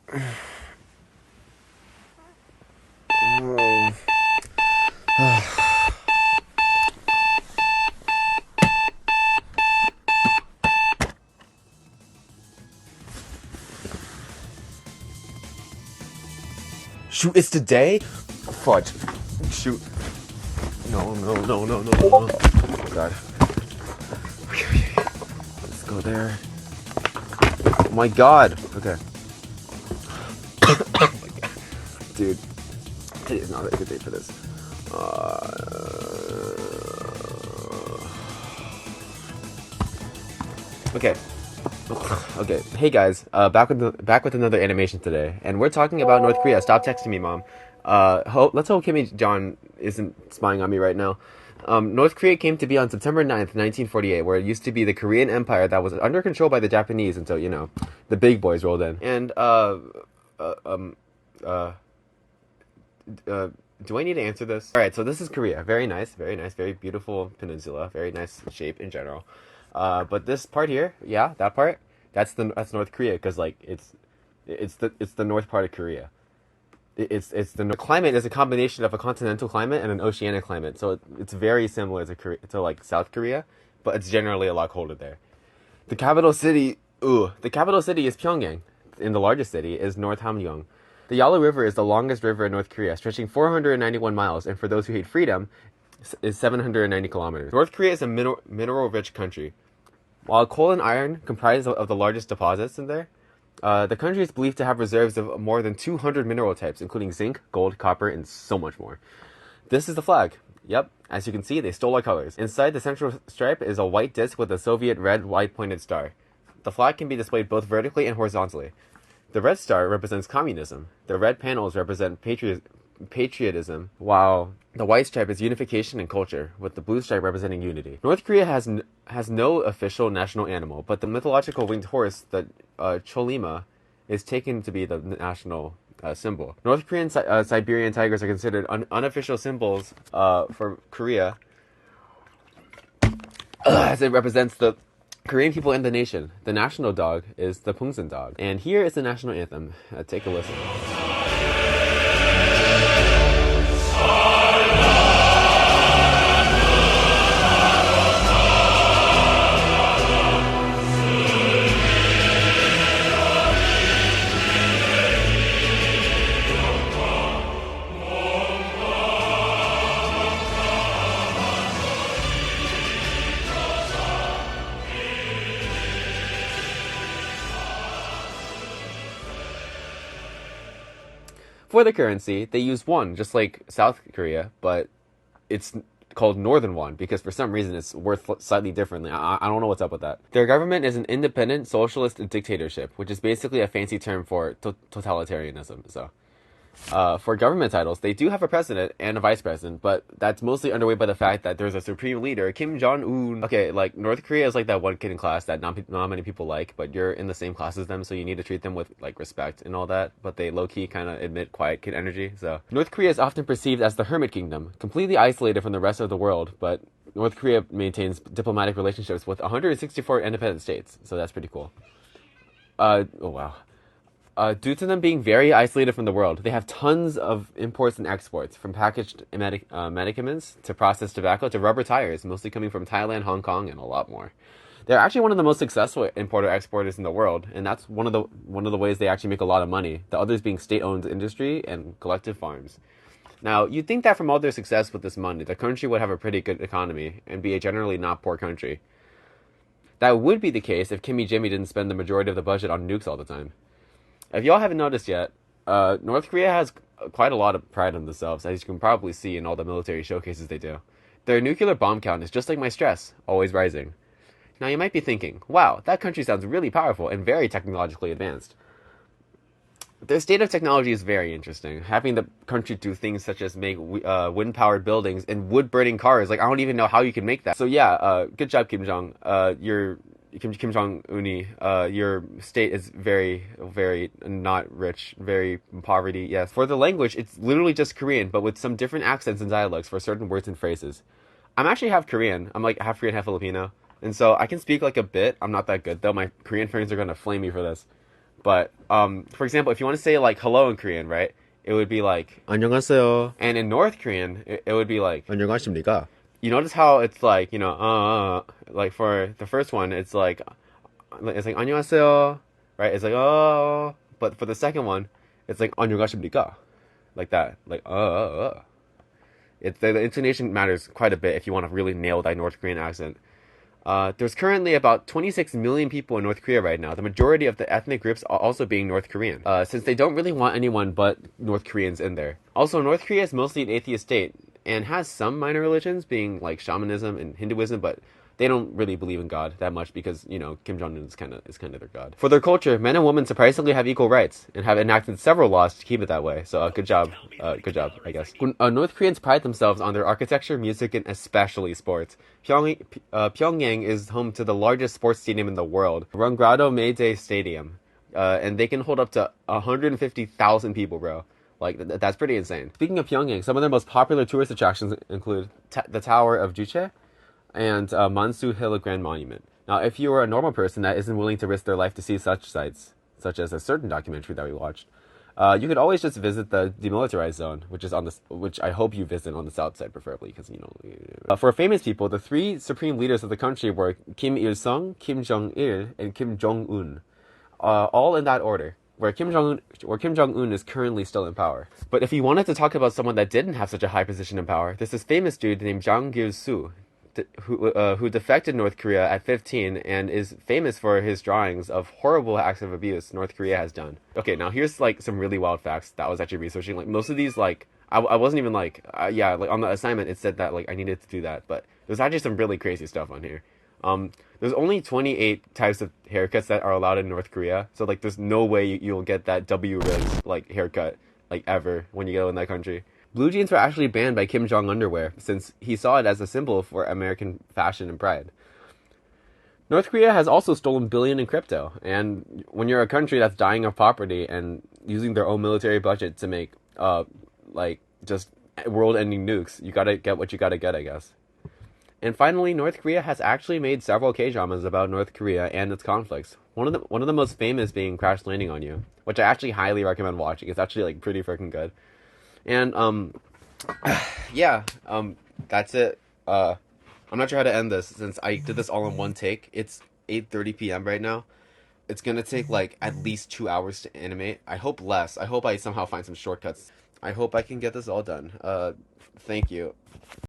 Shoot, it's today? Fudge. Shoot. No. Oh, God. Okay. Let's go there. Oh my God. Okay. Dude. Today is not a good day for this. Okay. Okay. Hey guys, back with another animation today, and we're talking about North Korea. Stop texting me, mom. Let's hope Kimmy John isn't spying on me right now. North Korea came to be on September 9th, 1948, where it used to be the Korean Empire that was under control by the Japanese until, the big boys rolled in. And, do I need to answer this? Alright, so this is Korea. Very nice, very beautiful peninsula. Very nice shape in general. But this part here, yeah, that part, that's North Korea, because, like, it's the north part of Korea. The climate is a combination of a continental climate and an oceanic climate, so it's very similar to like South Korea, but it's generally a lot colder there. The capital city is Pyongyang, and the largest city is North Hamgyong. The Yalu River is the longest river in North Korea, stretching 491 miles, and for those who hate freedom, is 790 kilometers. North Korea is a mineral-rich country. While coal and iron comprise of the largest deposits in there, the country is believed to have reserves of more than 200 mineral types, including zinc, gold, copper, and so much more. This is the flag. Yep, as you can see, they stole our colors. Inside the central stripe is a white disc with a Soviet red wide-pointed star. The flag can be displayed both vertically and horizontally. The red star represents communism. The red panels represent patriotism, while the white stripe is unification and culture, with the blue stripe representing unity. North Korea has no official national animal, but the mythological winged horse, the Cholima, is taken to be the national symbol. North Korean Siberian tigers are considered unofficial symbols for Korea, as it represents the Korean people and the nation. The national dog is the Pungsan dog. And here is the national anthem. Take a listen. For the currency, they use won, just like South Korea, but it's called Northern Won because for some reason it's worth slightly differently. I don't know what's up with that. Their government is an independent socialist dictatorship, which is basically a fancy term for totalitarianism. So, for government titles, they do have a president and a vice president, but that's mostly underweighed by the fact that there's a supreme leader, Kim Jong-un. Okay, like, North Korea is like that one kid in class that not many people like, but you're in the same class as them, so you need to treat them with, like, respect and all that, but they low-key kind of admit quiet kid energy, so. North Korea is often perceived as the hermit kingdom, completely isolated from the rest of the world, but North Korea maintains diplomatic relationships with 164 independent states, so that's pretty cool. Oh wow. Due to them being very isolated from the world, they have tons of imports and exports, from packaged medicaments to processed tobacco to rubber tires, mostly coming from Thailand, Hong Kong, and a lot more. They're actually one of the most successful importer-exporters in the world, and that's one of the ways they actually make a lot of money, the others being state-owned industry and collective farms. Now, you'd think that from all their success with this money, the country would have a pretty good economy and be a generally not poor country. That would be the case if Kimmy Jimmy didn't spend the majority of the budget on nukes all the time. If y'all haven't noticed yet, North Korea has quite a lot of pride in themselves, as you can probably see in all the military showcases they do. Their nuclear bomb count is just like my stress, always rising. Now you might be thinking, wow, that country sounds really powerful and very technologically advanced. Their state of technology is very interesting. Having the country do things such as make wind-powered buildings and wood-burning cars, like, I don't even know how you can make that. So yeah, good job, Kim Jong. Kim Jong-un, your state is very, very not rich, very poverty, yes. For the language, it's literally just Korean, but with some different accents and dialects for certain words and phrases. I'm actually half Korean. I'm like half Korean, half Filipino. And so I can speak like a bit. I'm not that good, though. My Korean friends are going to flame me for this. But for example, if you want to say like hello in Korean, right? It would be like 안녕하세요. and in North Korean, it would be like 안녕하십니까? you notice how it's like, you know, like for the first one, it's like 안녕하세요, right? It's like but for the second one, it's like 안녕하십니까? Like that, like It's the intonation matters quite a bit if you want to really nail that North Korean accent. There's currently about 26 million people in North Korea right now. The majority of the ethnic groups are also being North Korean, since they don't really want anyone but North Koreans in there. Also, North Korea is mostly an atheist state and has some minor religions, being like shamanism and Hinduism, but they don't really believe in God that much because, you know, Kim Jong Un is kind of their god. For their culture, men and women surprisingly have equal rights and have enacted several laws to keep it that way. So good job, I guess. North Koreans pride themselves on their architecture, music, and especially sports. Pyongyang is home to the largest sports stadium in the world, Rungrado Mayday Stadium, and they can hold up to 150,000 people, bro. Like, that's pretty insane. Speaking of Pyongyang, some of their most popular tourist attractions include the Tower of Juche and Mansu Hill Grand Monument. Now, if you are a normal person that isn't willing to risk their life to see such sites, such as a certain documentary that we watched, you could always just visit the demilitarized zone, which I hope you visit on the south side, preferably, because you know. For famous people, the three supreme leaders of the country were Kim Il Sung, Kim Jong Il, and Kim Jong Un, all in that order. Where Kim Jong-un is currently still in power. But if you wanted to talk about someone that didn't have such a high position in power, there's this famous dude named Jang Gil-soo, who defected North Korea at 15 and is famous for his drawings of horrible acts of abuse North Korea has done. Okay, now here's like some really wild facts that I was actually researching. Like most of these, like I wasn't even like like on the assignment it said that like I needed to do that, but there's actually some really crazy stuff on here. There's only 28 types of haircuts that are allowed in North Korea, so like there's no way you'll get that W-Riz like haircut like ever when you go in that country. Blue jeans were actually banned by Kim Jong underwear since he saw it as a symbol for American fashion and pride. North Korea has also stolen billions in crypto, and when you're a country that's dying of poverty and using their own military budget to make like just world-ending nukes, you gotta get what you gotta get, I guess. And finally, North Korea has actually made several K-dramas about North Korea and its conflicts. One of the most famous being Crash Landing on You, which I actually highly recommend watching. It's actually like pretty freaking good. And yeah, that's it. I'm not sure how to end this since I did this all in one take. It's 8:30 p.m. right now. It's gonna take like at least 2 hours to animate. I hope less. I hope I somehow find some shortcuts. I hope I can get this all done. Thank you.